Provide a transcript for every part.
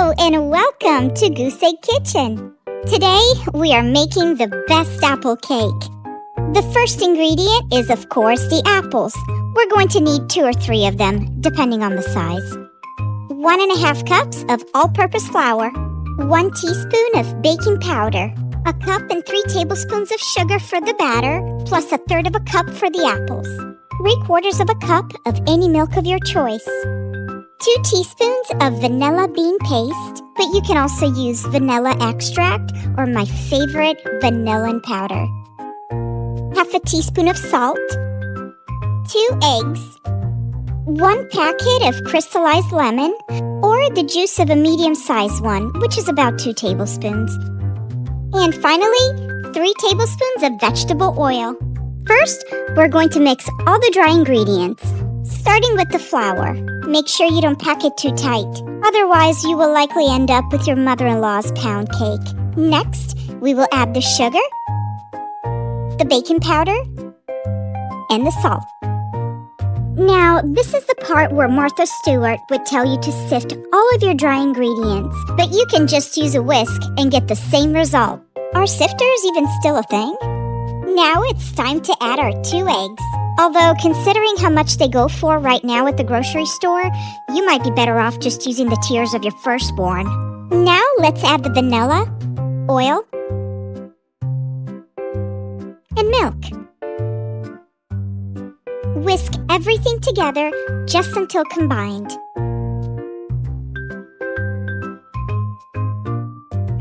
Hello and welcome to Goose Egg Kitchen. Today we are making the best apple cake. The first ingredient is of course the apples. We're going to need 2 or 3 of them, depending on the size. 1½ cups of all-purpose flour, 1 teaspoon of baking powder, a cup and 3 tablespoons of sugar for the batter, plus 1/3 cup for the apples, 3/4 cup of any milk of your choice, 2 teaspoons of vanilla bean paste, but you can also use vanilla extract or my favorite, vanillin powder, 1/2 teaspoon of salt, 2 eggs, 1 packet of crystallized lemon, or the juice of a medium-sized one, which is about 2 tablespoons. And finally, 3 tablespoons of vegetable oil. First, we're going to mix all the dry ingredients, starting with the flour. Make sure you don't pack it too tight. Otherwise, you will likely end up with your mother-in-law's pound cake. Next, we will add the sugar, the baking powder, and the salt. Now, this is the part where Martha Stewart would tell you to sift all of your dry ingredients, but you can just use a whisk and get the same result. Are sifters even still a thing? Now it's time to add our 2 eggs. Although, considering how much they go for right now at the grocery store, you might be better off just using the tears of your firstborn. Now, let's add the vanilla, oil, and milk. Whisk everything together just until combined.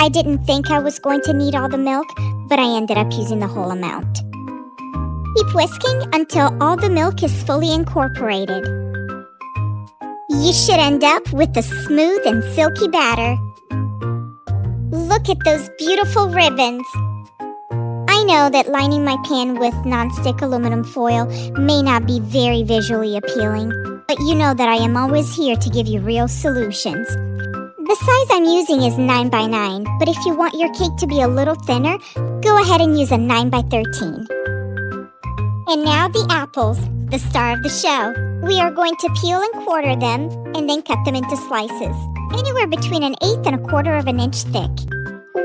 I didn't think I was going to need all the milk, but I ended up using the whole amount. Keep whisking until all the milk is fully incorporated. You should end up with a smooth and silky batter. Look at those beautiful ribbons. I know that lining my pan with nonstick aluminum foil may not be very visually appealing, but you know that I am always here to give you real solutions. The size I'm using is 9 by 9, but if you want your cake to be a little thinner, go ahead and use a 9 by 13. And now the apples, the star of the show. We are going to peel and quarter them and then cut them into slices, anywhere between 1/8 and 1/4 of an inch thick.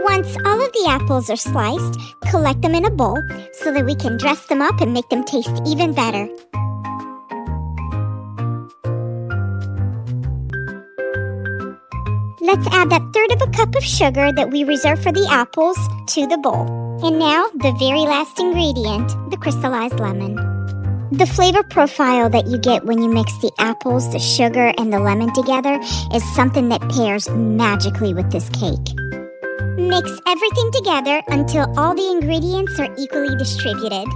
Once all of the apples are sliced, collect them in a bowl so that we can dress them up and make them taste even better. Let's add that 1/3 cup of sugar that we reserved for the apples to the bowl. And now, the very last ingredient, the crystallized lemon. The flavor profile that you get when you mix the apples, the sugar, and the lemon together is something that pairs magically with this cake. Mix everything together until all the ingredients are equally distributed.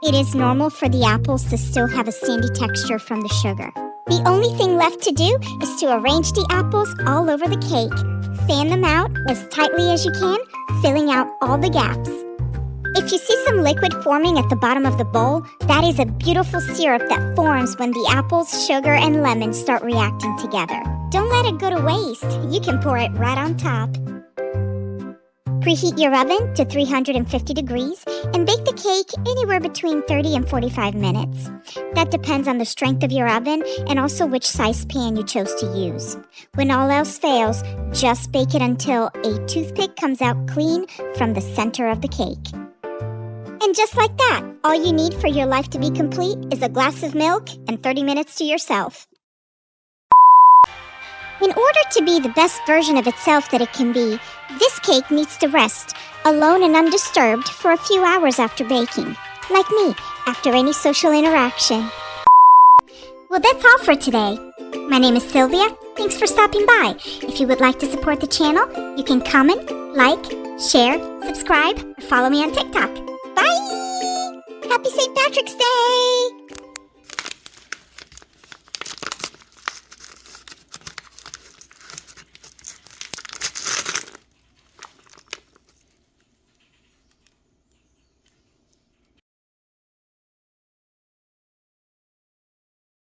It is normal for the apples to still have a sandy texture from the sugar. The only thing left to do is to arrange the apples all over the cake. Fan them out as tightly as you can, filling out all the gaps. If you see some liquid forming at the bottom of the bowl, that is a beautiful syrup that forms when the apples, sugar, and lemon start reacting together. Don't let it go to waste. You can pour it right on top. Preheat your oven to 350 degrees and bake the cake anywhere between 30 and 45 minutes. That depends on the strength of your oven and also which size pan you chose to use. When all else fails, just bake it until a toothpick comes out clean from the center of the cake. And just like that, all you need for your life to be complete is a glass of milk and 30 minutes to yourself. In order to be the best version of itself that it can be, this cake needs to rest, alone and undisturbed, for a few hours after baking. Like me, after any social interaction. Well, that's all for today. My name is Sylvia. Thanks for stopping by. If you would like to support the channel, you can comment, like, share, subscribe, or follow me on TikTok. Bye! Happy St. Patrick's Day!